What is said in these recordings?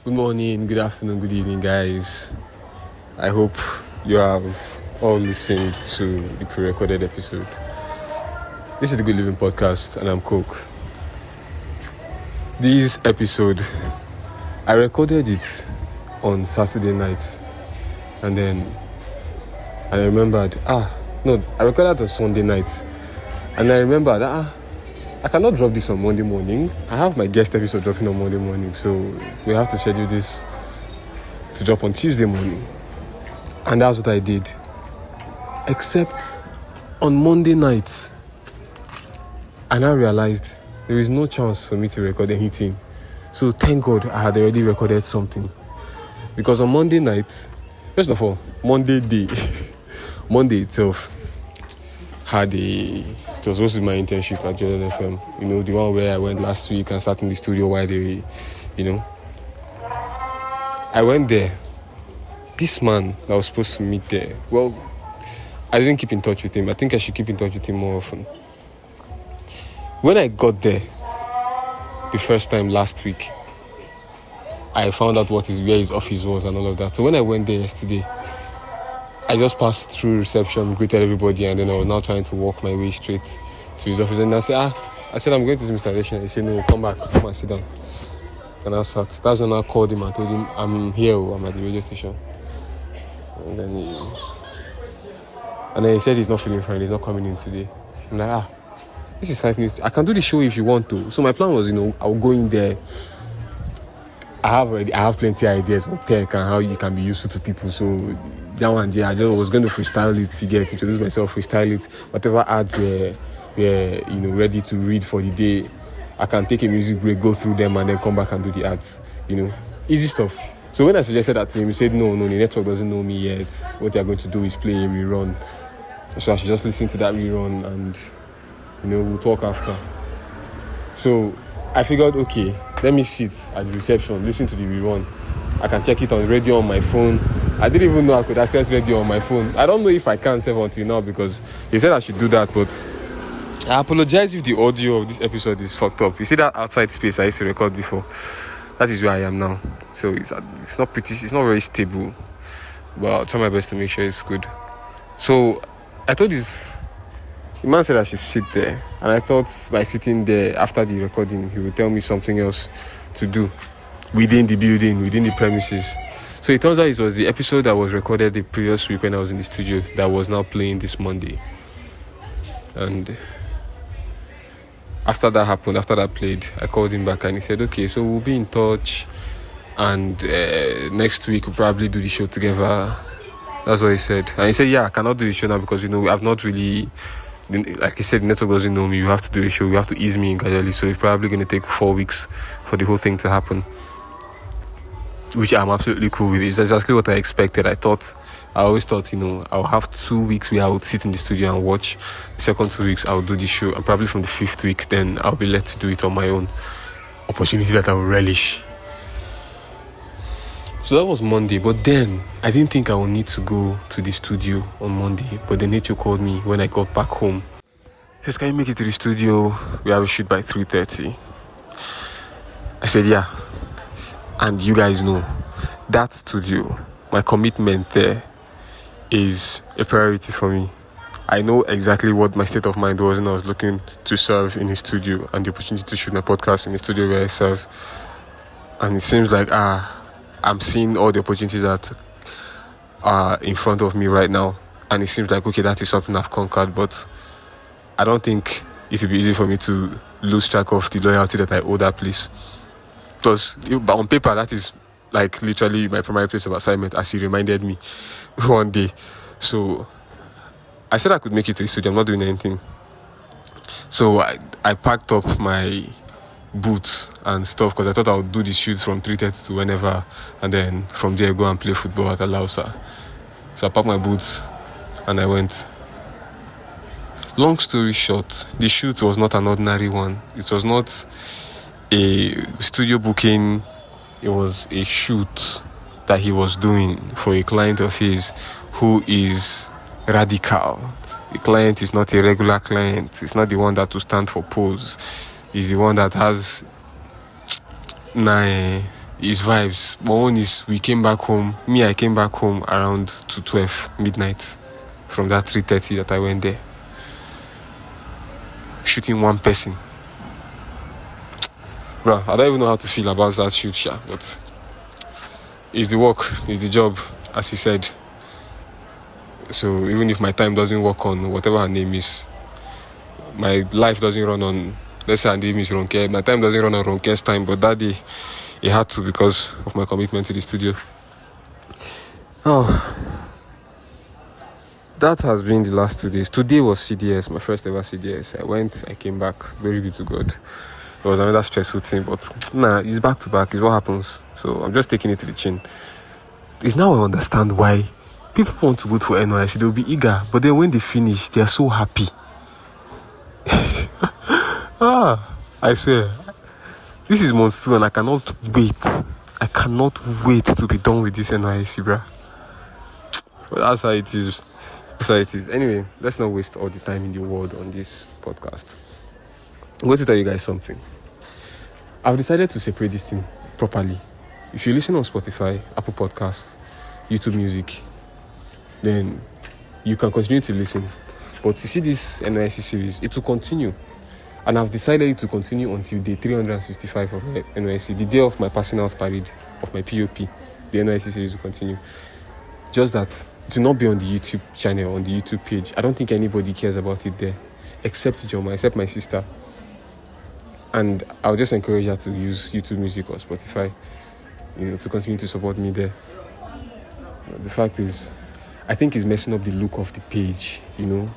Good morning, good afternoon, good evening, guys. I hope you have all listened to the pre-recorded episode. This is the Good Living Podcast, and I'm Coke. This episode, I recorded it on Saturday night, and then I remembered, I recorded it on Sunday night, and I remembered, I cannot drop this on Monday morning. I have my guest episode dropping on Monday morning, so we have to schedule this to drop on Tuesday morning. And that's what I did. Except on Monday night, I now realized there is no chance for me to record anything. So thank God I had already recorded something. Because on Monday night, first of all, Monday Monday itself it was supposed to be my internship at Jordan FM. You know, the one where I went last week and sat in the studio while they, I went there. This man that was supposed to meet there, well, I didn't keep in touch with him. I think I should keep in touch with him more often. When I got there the first time last week, I found out where his office was and all of that. So when I went there yesterday, I just passed through reception, greeted everybody, and then I was now trying to walk my way straight to his office. And I said, I'm going to Mr. Relation. He said, no, come and sit down. And I sat. That's when I called him and told him, I'm here, I'm at the radio station. And then he said he's not feeling fine, he's not coming in today. I'm like, this is 5 minutes. I can do the show if you want to. So my plan was, I'll go in there. I have plenty of ideas on tech and how you can be useful to people. So that one day, I just was going to freestyle it, introduce myself, freestyle it. Whatever ads were ready to read for the day, I can take a music break, go through them, and then come back and do the ads. Easy stuff. So when I suggested that to him, he said, no, the network doesn't know me yet. What they're going to do is play a rerun. So I should just listen to that rerun and, we'll talk after. So I figured, okay, let me sit at the reception, listen to the rerun. I can check it on radio on my phone. I didn't even know I could access radio on my phone. I don't know if I can save until now because he said I should do that, but I apologize if the audio of this episode is fucked up. You see that outside space I used to record before? That is where I am now. So it's not very stable, but I'll try my best to make sure it's good. So I thought the man said I should sit there, and I thought by sitting there after the recording, he would tell me something else to do within the building, within the premises. So it turns out it was the episode that was recorded the previous week when I was in the studio that was now playing this Monday. And after that played, I called him back and he said, okay, so we'll be in touch, and next week we'll probably do the show together. That's what he said. And he said, I cannot do the show now because, I've not really, like he said, the network doesn't know me. You have to do the show. You have to ease me in gradually. So it's probably going to take 4 weeks for the whole thing to happen, which I'm absolutely cool with. It's exactly what I expected. I always thought, I'll have 2 weeks where I would sit in the studio and watch. The second 2 weeks, I'll do the show. And probably from the 5th week, then I'll be let to do it on my own. Opportunity that I will relish. So that was Monday. But then, I didn't think I would need to go to the studio on Monday. But then Nacho called me when I got back home. He says, can you make it to the studio? We have a shoot by 3:30. I said, yeah. And you guys know, that studio, my commitment there is a priority for me. I know exactly what my state of mind was when I was looking to serve in a studio and the opportunity to shoot my podcast in a studio where I serve. And it seems like, I'm seeing all the opportunities that are in front of me right now. And it seems like, okay, that is something I've conquered, but I don't think it will be easy for me to lose track of the loyalty that I owe that place. Because on paper, that is like literally my primary place of assignment, as he reminded me one day. So I said I could make it to the studio. I'm not doing anything. So I packed up my boots and stuff because I thought I would do the shoots from 3:30 to whenever, and then from there go and play football at Alausa. So I packed my boots and I went. Long story short, the shoot was not an ordinary one. It was not a studio booking. It was a shoot that he was doing for a client of his who is radical. The client is not a regular client. It's not the one that will stand for pose. It's the one that has It's vibes. But one is we came back home. I came back home around 12 midnight from that 3:30 that I went there. Shooting one person. Bro, I don't even know how to feel about that shoot, but it's the work, it's the job, as he said. So even if my time doesn't work on whatever her name is, my life doesn't run on, let's say her name is Ronke, my time doesn't run on Ronke's time, but that day, it had to because of my commitment to the studio. Oh, that has been the last 2 days. Today was CDS, my first ever CDS. I went, I came back, very good to God. It was another stressful thing, but it's back to back, it's what happens. So I'm just taking it to the chin. It's now I understand why people want to go to NYSCeries, they'll be eager, but then when they finish, they are so happy. I swear. This is month 2 and I cannot wait. I cannot wait to be done with this NYSCeries, bruh. But that's how it is. That's how it is. Anyway, let's not waste all the time in the world on this podcast. I'm going to tell you guys something. I've decided to separate this thing properly. If you listen on Spotify, Apple Podcasts, YouTube Music, then you can continue to listen. But you see this NYSCeries series, it will continue. And I've decided to continue until day 365 of my NYSCeries, the day of my passing out parade, of my POP. The NYSCeries series will continue. Just that, do not be on the YouTube channel, on the YouTube page. I don't think anybody cares about it there, except Joma, except my sister. And I'll just encourage her to use YouTube Music or Spotify, to continue to support me there. The fact is, I think it's messing up the look of the page, the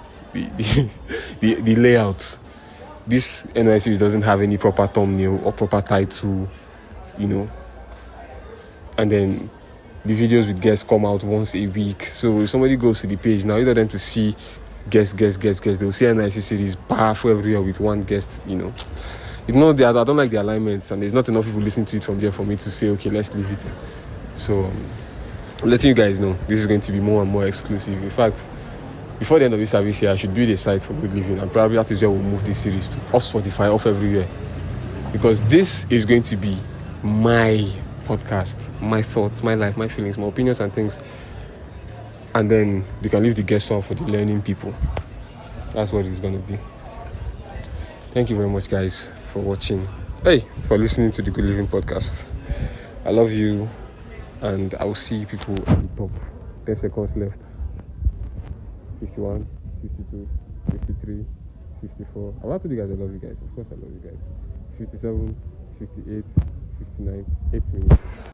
layout. This NYSCeries doesn't have any proper thumbnail or proper title, and then the videos with guests come out once a week. So if somebody goes to the page now, either them to see guests, they'll see NYSCeries powerful everywhere with one guest, I don't like the alignments, and there's not enough people listening to it from there for me to say, okay, let's leave it. So I'm letting you guys know this is going to be more and more exclusive. In fact, before the end of this service here, I should build a site for Good Living, and probably that is where we'll move this series to, off Spotify, off everywhere, because this is going to be my podcast, my thoughts, my life, my feelings, my opinions and things, and then you can leave the guest one for the learning people. That's what it's going to be. Thank you very much, guys, for watching. For listening to the Good Living podcast. I love you, and I will see you people at the top. 10 seconds left. 51, 52, 53, 54. I'm happy you guys. I love you guys. Of course, I love you guys. 57, 58, 59, 8 minutes.